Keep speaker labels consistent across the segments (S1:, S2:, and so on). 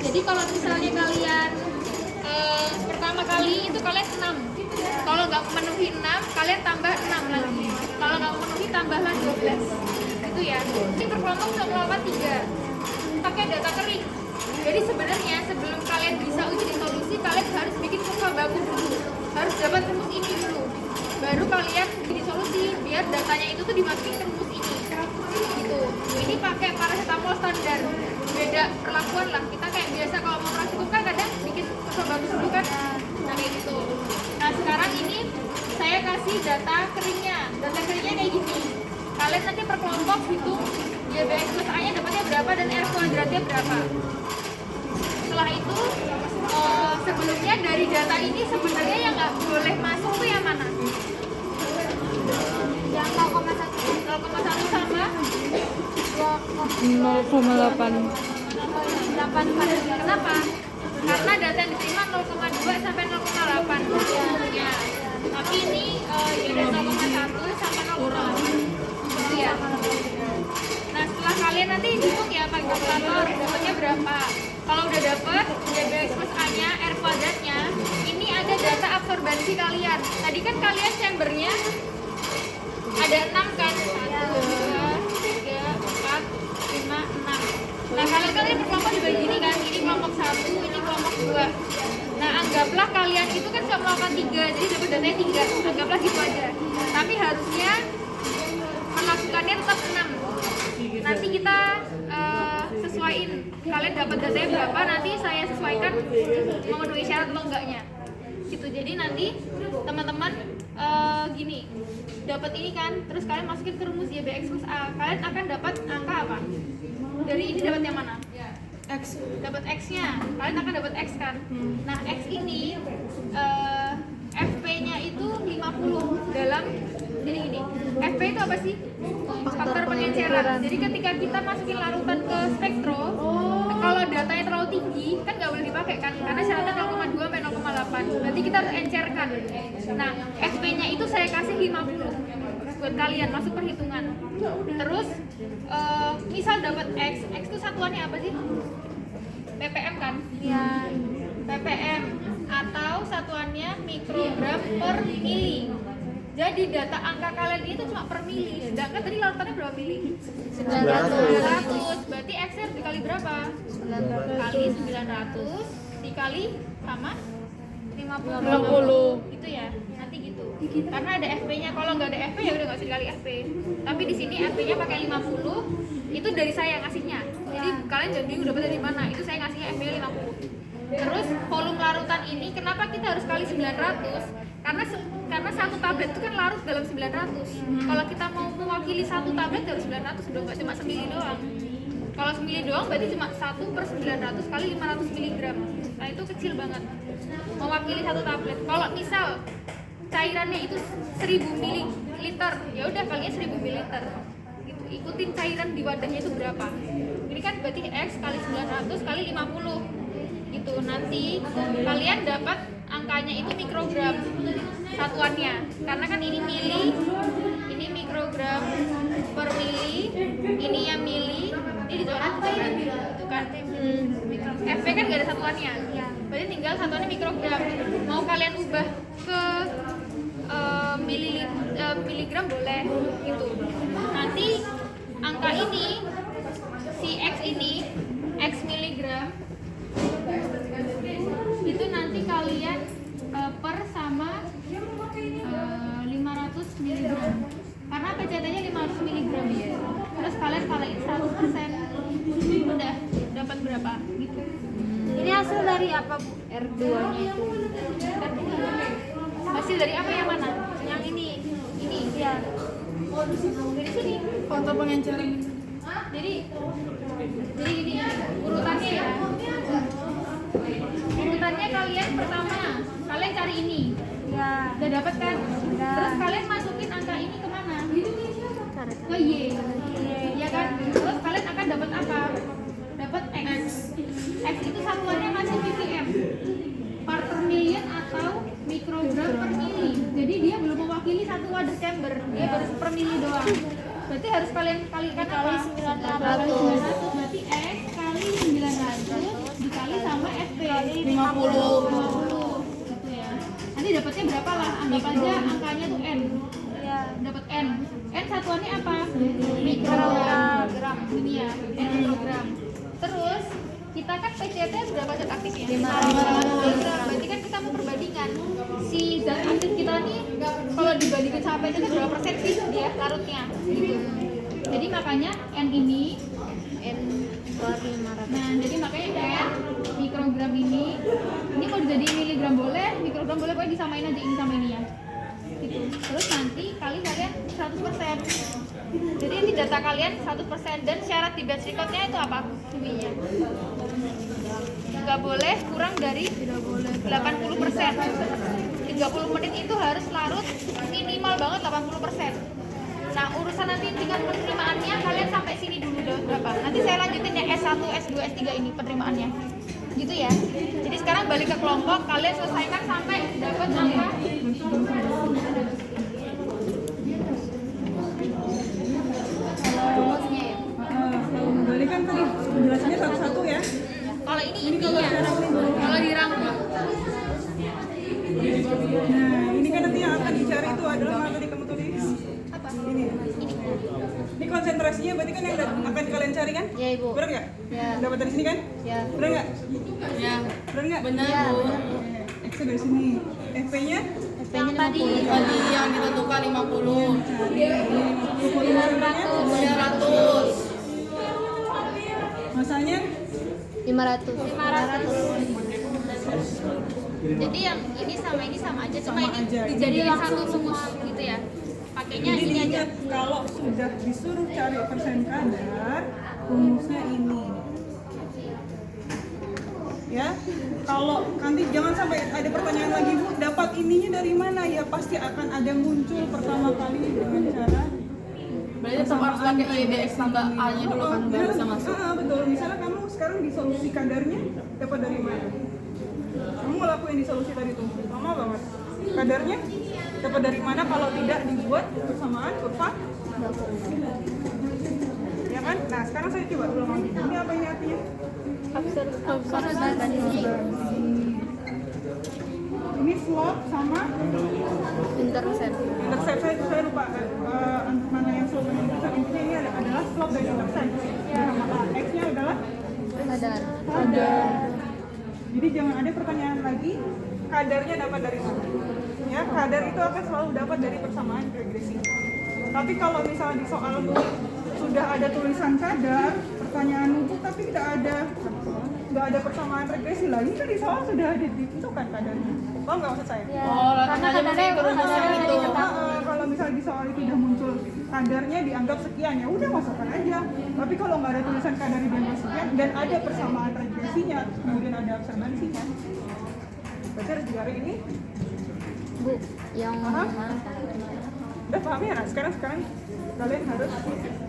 S1: Jadi kalau misalnya kalian pertama kali itu kalian 6. Kalau nggak memenuhi 6, kalian tambah 6 lagi. Kalau nggak memenuhi tambahlah 12. Itu ya. Ini berkelompok bisa melakukan 3. Pakai data kering. Jadi sebenarnya sebelum kalian bisa uji di solusi, kalian harus bikin kurva baku dulu. Harus dapat rumus ini dulu. Baru kalian uji di solusi, biar datanya itu tuh dimasukin ke rumus ini. Gitu. Ini pakai paracetamol standar. Beda perlakuan lah. Kita kayak biasa kalau mau praktikum kan kadang bikin kurva baku dulu kan. Nah kayak gitu. Nah sekarang ini saya kasih data keringnya. Data keringnya kayak gini. Kalian nanti per kelompok hitung YBX plus A nya dapatnya berapa dan R kuadratnya berapa. Setelah itu sebelumnya dari data ini sebenarnya yang nggak boleh masuk tuh yang mana? Yang 0,1 sama
S2: 0,8.
S1: Kenapa? Karena data yang diterima 0,2 sampai 0,8 ya. Tapi ini ya 0,1 sampai 0,8 gitu ya. Nah setelah kalian nanti hitung ya pakai kalkulator dapatnya berapa. Kalau udah dapet YBX plus A nya, R kuadratnya, ini ada data absorbensi kalian. Tadi kan kalian chambernya ada 6 kan? 1, 2, 3, 4, 5, 6. Nah kalian berkelompok juga gini kan? Ini kelompok 1, ini kelompok 2. Nah anggaplah kalian itu kan cuma melakukan 3, jadi dapat datanya 3. Anggaplah gitu aja. Tapi harusnya melakukannya tetap 6. Nanti kita sesuaiin kalian dapat datanya berapa, nanti saya sesuaikan memenuhi syarat atau enggaknya gitu. Jadi nanti teman-teman gini, dapat ini kan, terus kalian masukin ke rumus YBX plus A, kalian akan dapat angka apa? Dari ini dapat yang mana? X. Dapat X-nya, kalian akan dapat X kan? Nah X ini FP-nya itu 50 dalam ini. FP itu apa sih? Faktor pengenceran. Jadi ketika kita masukin larutan ke spektro, kalau datanya terlalu tinggi kan nggak boleh dipakai kan, karena syaratnya 0,2 sampai 0,8. Berarti kita harus encerkan. Nah, FP-nya itu saya kasih 50 buat kalian masuk perhitungan. Terus misal dapat X itu satuannya apa sih? ppm kan? Iya. ppm atau satuannya mikrogram per mili. Jadi data angka kalian itu cuma per mili, sedangkan tadi larutannya berapa mili? 900. Berarti X nya dikali berapa? 900 kali 900 dikali sama 50. Itu ya, nanti gitu. Karena ada FP-nya, kalau nggak ada FP ya udah nggak usah dikali FP. Tapi di sini FP-nya pakai 50, itu dari saya ngasihnya. Jadi kalian jangan bingung dapat dari mana, itu saya ngasihnya FP-nya 50. Terus volume larutan ini kenapa kita harus kali 900? Karena satu tablet itu kan larut dalam 900. Kalau kita mau mewakili satu tablet harus 900, udah nggak cuma semili doang. Kalau semili doang berarti cuma 1/900 kali 500 mg. Nah itu kecil banget mewakili satu tablet. Kalau misal cairannya itu 1000 ml, ya udah kalinya 1000 ml gitu. Ikutin cairan di wadahnya itu berapa. Ini kan berarti X kali 900 kali 50 gitu. Nanti kalian dapat angkanya itu mikrogram satuannya, karena kan ini mili, ini mikrogram per mili, ini yang mili, ini dicoret itu kan. FP kan gak ada satuannya, berarti tinggal satuannya mikrogram. Mau kalian ubah ke miligram boleh gitu. Nanti angka ini, si X ini, X miligram itu nanti kalian per sama 500 mg, karena PCT-nya 500 mg ya. Terus kalian kaliin 100%, udah dapat berapa gitu.
S3: Ini hasil dari apa Bu? R2-nya itu.
S1: Hasil dari apa yang mana? Yang ini
S3: Ya.
S1: dari sini.
S2: Foto pengenceran.
S1: Jadi ini urutannya ya. Urutannya kalian pertama, kalian cari ini.
S3: Ya.
S1: Udah dapat kan?
S3: Udah.
S1: Terus kalian masukin angka ini kemana? Ke Y. Ya kan? Terus kalian akan dapat apa? Dapat X. X itu satuannya masih ppm. Part per million atau mikrogram per mili. Jadi dia belum mewakili satu wadah chamber. Dia baru per mili doang. Berarti harus kalian kalikan apa?
S3: Kali 900.
S1: Berarti X kali 900 dikali gitu ya. Nanti dapatnya berapa lah? Anggap aja angkanya tuh N.
S3: Iya.
S1: Dapat N. N satuannya apa? Mikrogram. Ini ya, N mikrogram. Terus kita kan PCT berapa zat aktifnya? 500 gram. Berarti kan kita mau perbandingan si zat aktif kita nih kalau dibandingin sama PCT berapa persen sih dia larutnya gitu. Jadi makanya N ini
S3: N per 500.
S1: nah jadi makanya N mikrogram ini mau jadi miligram boleh, mikrogram boleh, pokoknya disamain aja ini sama ini ya gitu. Terus nanti kalian 100%. Jadi ini data kalian 100% dan syarat di batch recordnya itu apa? Suhunya nggak boleh kurang dari 80%. 30 menit itu harus larut minimal banget 80%. Nah urusan nanti tingkat penerimaannya kalian sampai sini dulu berapa? Nanti saya lanjutin ya S1, S2, S3 ini penerimaannya gitu ya. Jadi sekarang balik ke kelompok, kalian selesaikan sampai dapat angka rumusnya ya.
S2: Berarti kan tadi penjelasannya satu-satu ya.
S1: Kalau ini intinya, kalau dirangkum
S2: Nah, ini kan nanti yang akan dicari itu adalah mana tadi kamu tadi?
S1: apa?
S2: Ini. Ini konsentrasinya berarti kan yang akan kalian cari kan?
S3: Iya, Ibu.
S2: Benar nggak?
S3: Ya.
S2: Dapat dari sini kan?
S3: Ya.
S2: Benar nggak?
S4: Ya,
S2: Benar nggak?
S4: benar
S3: Ya,
S4: Bu.
S3: benar.
S2: X dari sini. FP-nya?
S3: FP-nya 50.
S4: Tadi yang ditentukan 50,
S2: 50%-nya?
S4: 900.
S2: Masanya?
S3: 500.
S1: Jadi yang ini sama aja, cuma
S2: Sama
S1: ini
S2: aja.
S1: dijadiin satu semua gitu ya. Pakainya
S2: Jadi
S1: ini aja.
S2: diingat kalau sudah disuruh cari persen kadar, rumusnya ini. Ya, kalau nanti jangan sampai ada pertanyaan lagi Bu, dapat ininya dari mana? Ya pasti akan ada muncul pertama kali dengan cara
S4: Berarti tetap harus pakai IDX tambah A-nya dulu kan baru bisa masuk.
S2: Betul. Misalnya kamu sekarang di solusi kadarnya dapat dari mana? Kamu ngelakuin di solusi tadi tuh, lama banget. Kadarnya dapat dari mana kalau tidak dibuat persamaan kurva? Ya kan? Nah sekarang saya coba ulang lagi. Ini apa ini artinya? Ini slope sama
S3: Intercept.
S2: intercept. Saya lupa mana yang slope dan intercept. Intinya ini adalah slope dan intercept. X-nya adalah
S3: Kadar.
S2: Jadi jangan ada pertanyaan lagi kadarnya dapat dari mana. Ya, kadar itu akan selalu dapat dari persamaan regresi. Tapi kalau misalnya di soalmu sudah ada tulisan kadar, pertanyaanmu tapi nggak ada persamaan regresi lagi, kan di soal sudah ada ditentukan kadarnya. Paham nggak maksud saya?
S4: Oh, karena aja mesti ke rumus yang itu.
S2: Kalau misalnya di soal itu udah muncul kadarnya dianggap sekian, ya udah masukkan aja. Tapi kalau nggak ada tulisan kadarnya dianggap sekian dan ada persamaan regresinya, kemudian ada observansinya, berarti harus dicari ini.
S3: Bu, yang
S2: Paham?
S3: mana?
S2: Udah paham ya? Nah, sekarang kalian harus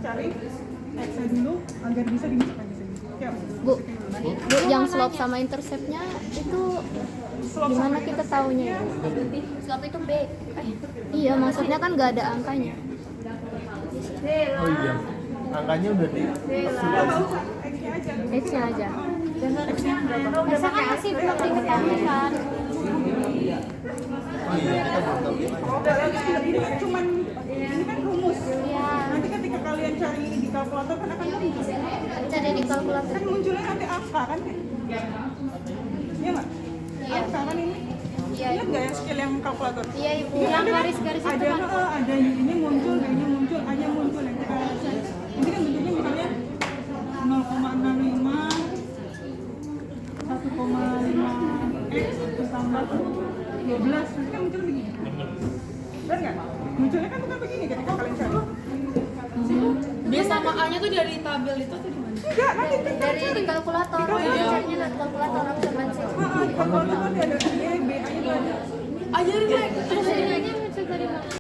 S2: cari X-nya dulu agar bisa dimasukkan di sini. Ya.
S3: Bu, yang slope sama interceptnya itu
S2: Slope
S3: gimana
S2: sama
S3: kita taunya?
S1: Slope itu B.
S3: Iya, maksudnya kan nggak ada angkanya.
S5: Oh iya, angkanya udah di
S2: nggak usah X-nya aja.
S3: X-nya aja.
S2: X-nya berapa?
S3: Masa kan sih belum diketahui kan?
S5: oh iya kita belum tahu gimana.
S2: Oh, udah ini kan cuman ini kan rumus.
S3: Iya.
S2: Nanti ketika kalian cari di kalkulator kan akan muncul.
S3: Cari di kalkulator.
S2: Kan munculnya nanti angka kan? Iya nggak? Angka kan ini.
S3: Iya,
S2: Lihat nggak yang skill yang kalkulator?
S3: Iya, Ibu.
S2: Ini
S3: Yang
S2: ada kan?
S3: garis-garis itu
S2: ada,
S3: kan.
S2: ada ini muncul, B-nya muncul, A-nya muncul yang kita cari. Ini kan bentuknya misalnya 0,65 1,5 X ditambah 12, nanti kan muncul begini. Benar nggak? Munculnya kan bukan begini ketika kalian cari.
S4: B sama A-nya tuh dari tabel itu atau gimana?
S2: Enggak, nanti kan
S3: Dari di kalkulator. Carinya dari kalkulator observansi.
S2: di kalkulator kan ada B, A-nya tuh ada.
S4: Ajarin Mek.
S3: Terus ini muncul dari mana?